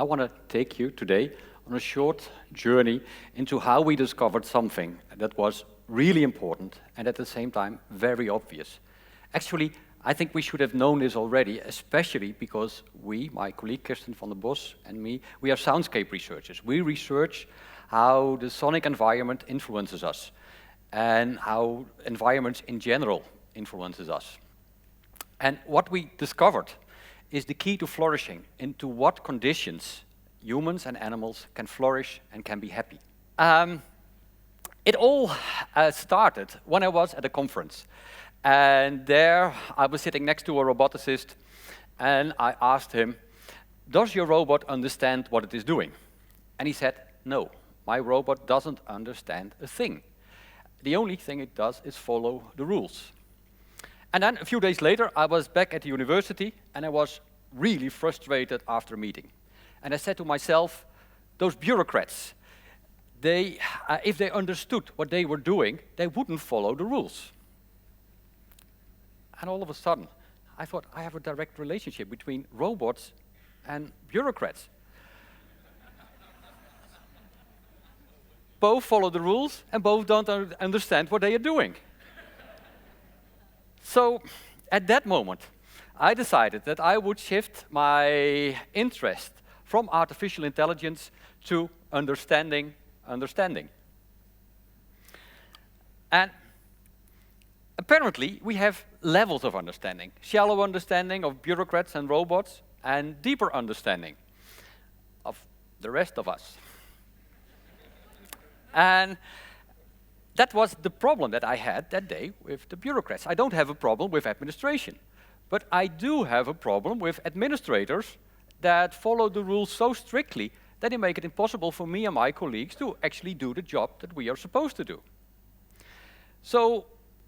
I want to take you today on a short journey into how we discovered something that was really important and at the same time very obvious. Actually, I think we should have known this already, especially because we, my colleague Kirsten van der Bos and me, we are soundscape researchers. We research how the sonic environment influences us and how environments in general influences us. And what we discovered is the key to flourishing, into what conditions humans and animals can flourish and can be happy. It all started when I was at a conference. And there I was sitting next to a roboticist and I asked him, does your robot understand what it is doing? And he said, no, my robot doesn't understand a thing. The only thing it does is follow the rules. And then a few days later, I was back at the university and I was really frustrated after a meeting. And I said to myself, those bureaucrats, if they understood what they were doing, they wouldn't follow the rules. And all of a sudden, I thought, I have a direct relationship between robots and bureaucrats. Both follow the rules and both don't understand what they are doing. So, at that moment, I decided that I would shift my interest from artificial intelligence to understanding. And apparently, we have levels of understanding. Shallow understanding of bureaucrats and robots, and deeper understanding of the rest of us. And that was the problem that I had that day with the bureaucrats. I don't have a problem with administration, but I do have a problem with administrators that follow the rules so strictly that they make it impossible for me and my colleagues to actually do the job that we are supposed to do. So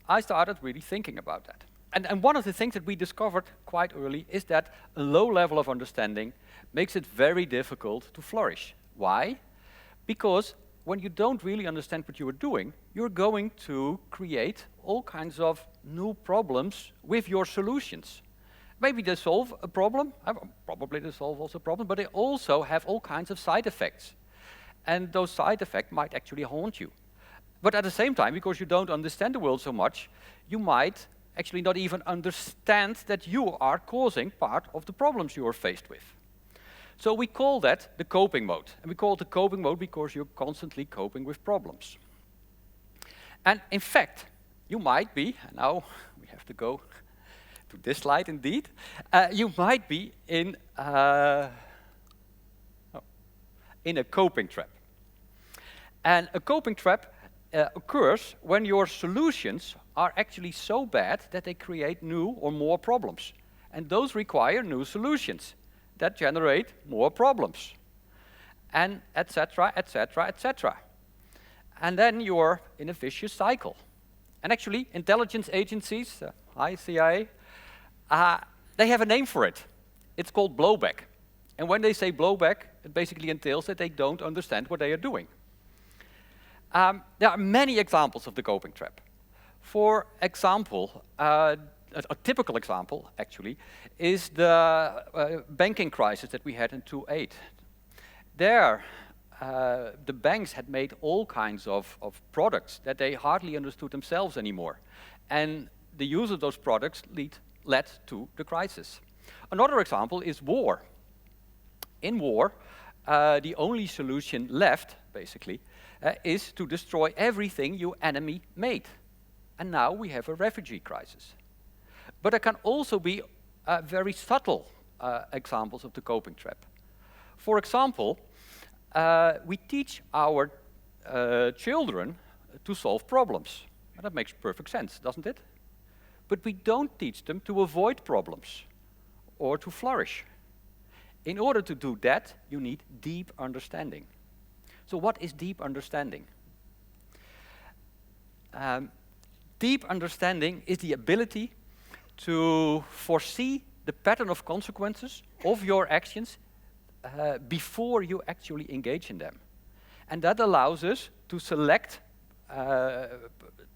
I started really thinking about that. And one of the things that we discovered quite early is that a low level of understanding makes it very difficult to flourish. Why? Because when you don't really understand what you are doing, you're going to create all kinds of new problems with your solutions. Maybe they solve a problem, probably they solve also a problem, but they also have all kinds of side effects. And those side effects might actually haunt you. But at the same time, because you don't understand the world so much, you might actually not even understand that you are causing part of the problems you are faced with. So we call that the coping mode. And we call it the coping mode because you're constantly coping with problems. And in fact, you might be, and now we have to go to this slide indeed, you might be in a coping trap. And a coping trap occurs when your solutions are actually so bad that they create new or more problems. And those require new solutions that generate more problems. And etc., etc., etc. And then you're in a vicious cycle. And actually, intelligence agencies, hi CIA, they have a name for it. It's called blowback. And when they say blowback, it basically entails that they don't understand what they are doing. There are many examples of the coping trap. For example, a typical example, actually, is the banking crisis that we had in 2008. There, the banks had made all kinds of products that they hardly understood themselves anymore. And the use of those products led to the crisis. Another example is war. In war, the only solution left, basically, is to destroy everything your enemy made. And now we have a refugee crisis. But there can also be very subtle examples of the coping trap. For example, we teach our children to solve problems. And that makes perfect sense, doesn't it? But we don't teach them to avoid problems or to flourish. In order to do that, you need deep understanding. So what is deep understanding? Deep understanding is the ability to foresee the pattern of consequences of your actions before you actually engage in them. And that allows us to select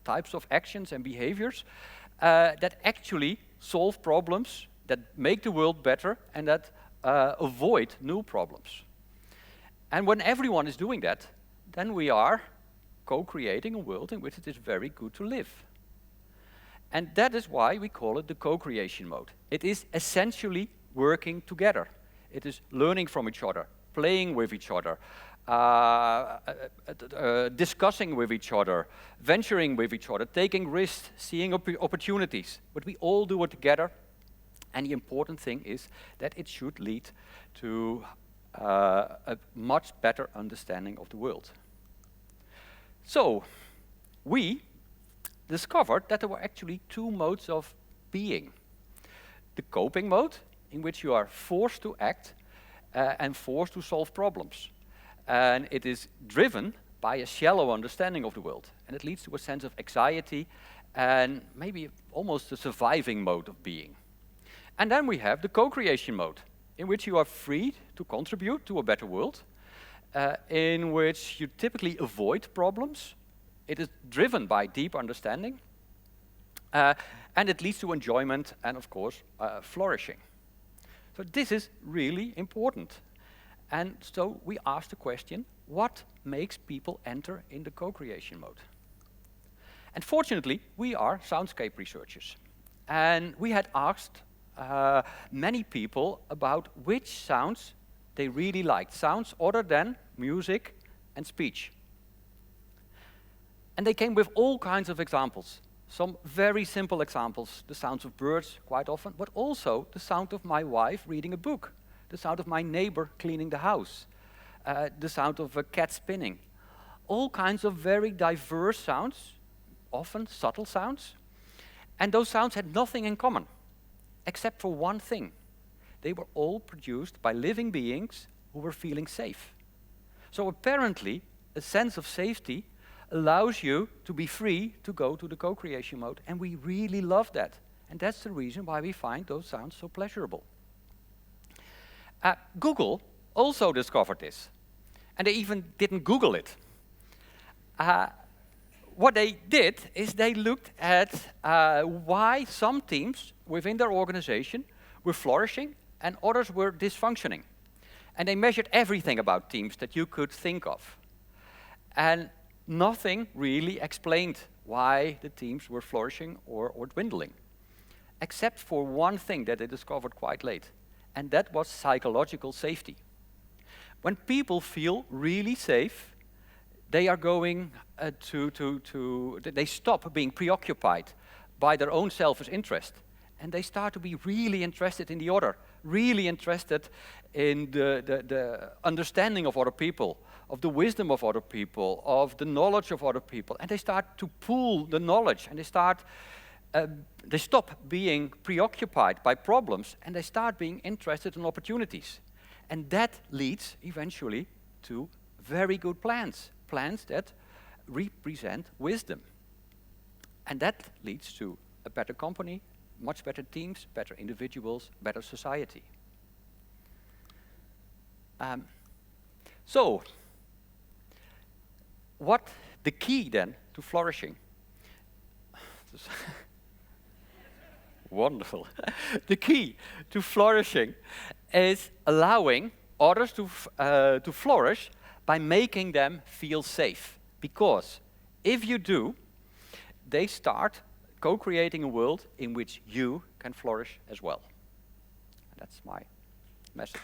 types of actions and behaviors that actually solve problems, that make the world better, and that avoid new problems. And when everyone is doing that, then we are co-creating a world in which it is very good to live. And that is why we call it the co-creation mode. It is essentially working together. It is learning from each other, playing with each other, discussing with each other, venturing with each other, taking risks, seeing opportunities. But we all do it together. And the important thing is that it should lead to a much better understanding of the world. So, we discovered that there were actually two modes of being. The coping mode, in which you are forced to act and forced to solve problems. And it is driven by a shallow understanding of the world. And it leads to a sense of anxiety and maybe almost a surviving mode of being. And then we have the co-creation mode, in which you are free to contribute to a better world, in which you typically avoid problems. It is driven by deep understanding, and it leads to enjoyment and, of course, flourishing. So this is really important. And so we asked the question, what makes people enter in the co-creation mode? And fortunately, we are soundscape researchers. And we had asked many people about which sounds they really liked, sounds other than music and speech. And they came with all kinds of examples. Some very simple examples, the sounds of birds quite often, but also the sound of my wife reading a book, the sound of my neighbor cleaning the house, the sound of a cat spinning. All kinds of very diverse sounds, often subtle sounds. And those sounds had nothing in common, except for one thing. They were all produced by living beings who were feeling safe. So apparently, a sense of safety allows you to be free to go to the co-creation mode, and we really love that. And that's the reason why we find those sounds so pleasurable. Google also discovered this, and they even didn't Google it. What they did is they looked at why some teams within their organization were flourishing and others were dysfunctioning. And they measured everything about teams that you could think of. And nothing really explained why the teams were flourishing or dwindling, except for one thing that they discovered quite late, and that was psychological safety. When people feel really safe, they are going they stop being preoccupied by their own selfish interest, and they start to be really interested in the other, really interested in the understanding of other people, of the wisdom of other people, of the knowledge of other people, and they start to pool the knowledge, and they stop being preoccupied by problems, and they start being interested in opportunities. And that leads eventually to very good plans that represent wisdom. And that leads to a better company, much better teams, better individuals, better society. So, what the key then to flourishing? Wonderful. The key to flourishing is allowing others to flourish by making them feel safe. Because if you do, they start co-creating a world in which you can flourish as well. And that's my message.